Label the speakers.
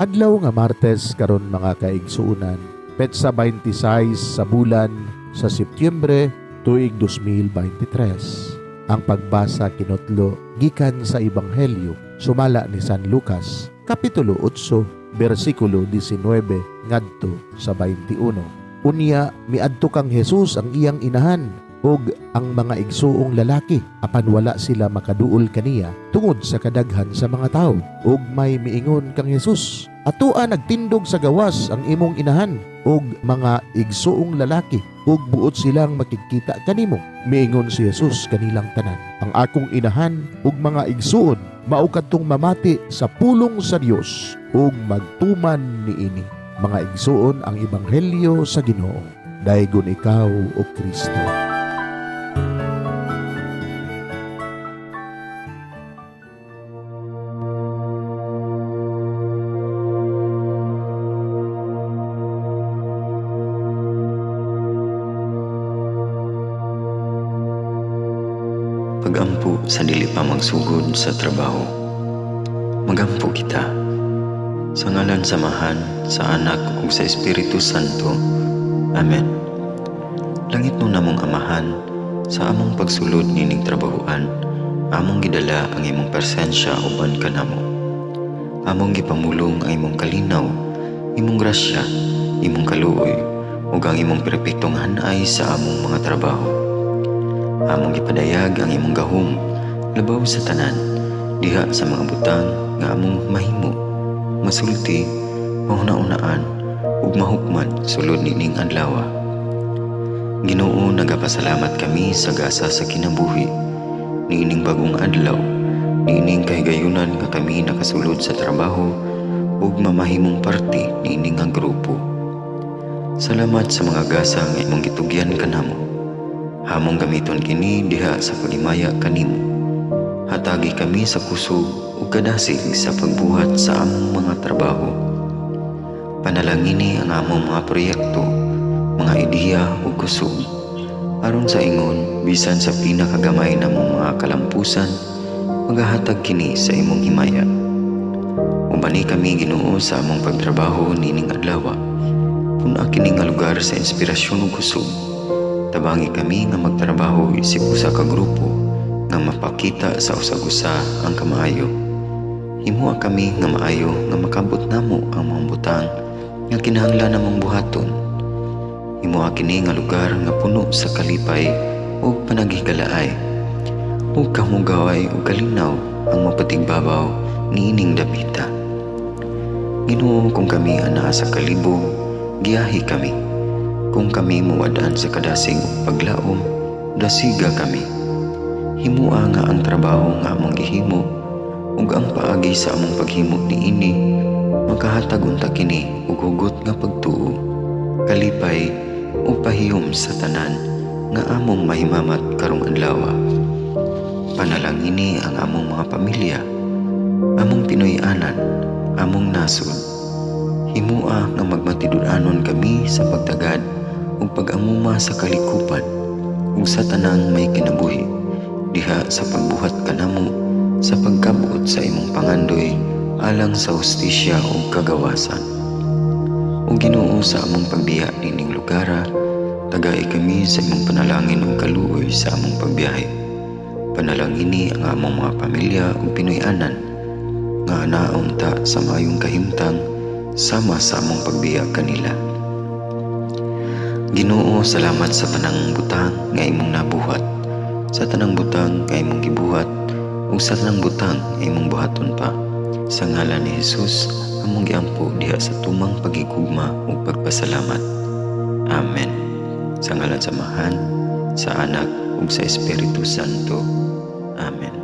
Speaker 1: Adlaw nga Martes karon mga kaigsuunan, petsa 26 sa bulan sa Setyembre tuig 2023. Ang pagbasa kinutlo gikan sa Ebanghelyo sumala ni San Lucas, kapitulo 8, bersikulo 19 ngadto sa 21. Unya miadto kang Jesus ang iyang inahan ug ang mga igsuong lalaki apan wala sila makaduol kaniya tungod sa kadaghan sa mga tawo. Ug may miingon kang Jesus, atoa nagtindog sa gawas ang imong inahan ug mga igsuong lalaki ug buot silang makikita kanimo. Miingon si Jesus kanilang tanan, ang akong inahan ug mga igsuon mao kadtong mamati sa pulong sa Dios ug magtuman niini. Mga igsuon, ang Ebanghelyo sa Ginoo. Daygon ikaw o Kristo.
Speaker 2: Pagampo sa dili pa magsugod sa trabaho. Magampo kita. Sa ngalan samahan, sa Anak ug sa Espiritu Santo. Amen. Langit mo namong Amahan, sa among pagsulod nining trabahoan, among gidala ang imong presensya uban kanamo. Among gipamulong ang imong kalinaw, imong grasya, imong kaluoy, ug ang imong perpektong hanay sa among mga trabaho. Among gipadayag ang imong gahom labaw sa tanan diha sa mga butang nga among mahimo, masulti, mahuna-unaan ug mahukman sulod nining adlaw. Ginoo, nagapasalamat kami sa gasa sa kinabuhi niining bagong adlaw, niining kahigayunan nga kami nakasulod sa trabaho ug mamahimong parte niining nga grupo. Salamat sa mga gasa nga imong gitugyan kanamo. Hamong gamiton kini diha sa pagimaya kanimo. Hatagi kami sa kusog ug kadasig sa pagbuhat sa among mga trabaho. Panalangini ang among mga proyekto, mga ideya ug kusog, aron sa ingon bisan sa pinakagamay namong mga kalampusan, magahatag kini sa imong himaya. Ubani kami Ginoo sa among pagtrabaho nining adlaw. Puna kini nga lugar sa inspirasyon ug kusog. Tabangi kami nga magtrabaho isip usa ka grupo nga mapakita sa usag-usa ang kamaayo. Himuha kami nga maayo nga makabot namo ang mga butang nga kinahanglan namong buhaton. Himuha kini nga lugar nga puno sa kalipay ug panagihikalaay. Ug kamugaway ug kalinaw ang mapatigbabaw niining dapita. Ginoo, kung kami anaa sa kalibog, giyahi kami. Kung kami muwadaan sa kadasig ug paglaom, dasiga kami. Himua nga ang trabaho nga among gihimo ug ang paagi sa among paghimo niini makahatag unta kini og hugot nga pagtuo, kalipay ug pahiyom sa tanan nga among mahimamat karong adlaw. Panalangini ang among mga pamilya, among Pinoy-anan, among nasod. Himua nga magmatidud-anon kami sa pagtagad ug pag-amuma sa kalikupan ug sa tanang may kinabuhi diha sa pagbuhat kanamo sa pagkabuot sa imong pangandoy alang sa hustisya ug kagawasan. Ug Ginoo, sa among pagbiya nining lugara, tagai kami sa imong panalangin ug kaluoy sa among pagbiyahe. Panalangini ang among mga pamilya ug Pinoy-anan nga anaunta sa mayong kahimtang sama sa among pagbiya kanila. Ginoo, salamat sa tanang butang nga imong nabuhat, sa tanang butang nga imong gibuhat, ug sa tanang butang nga imong buhaton pa. Sa ngalan ni Jesus, among giampo diha sa tumang pagigugma ug pagpasalamat. Amen. Sa ngalan samahan, sa Anak ug sa Espiritu Santo. Amen.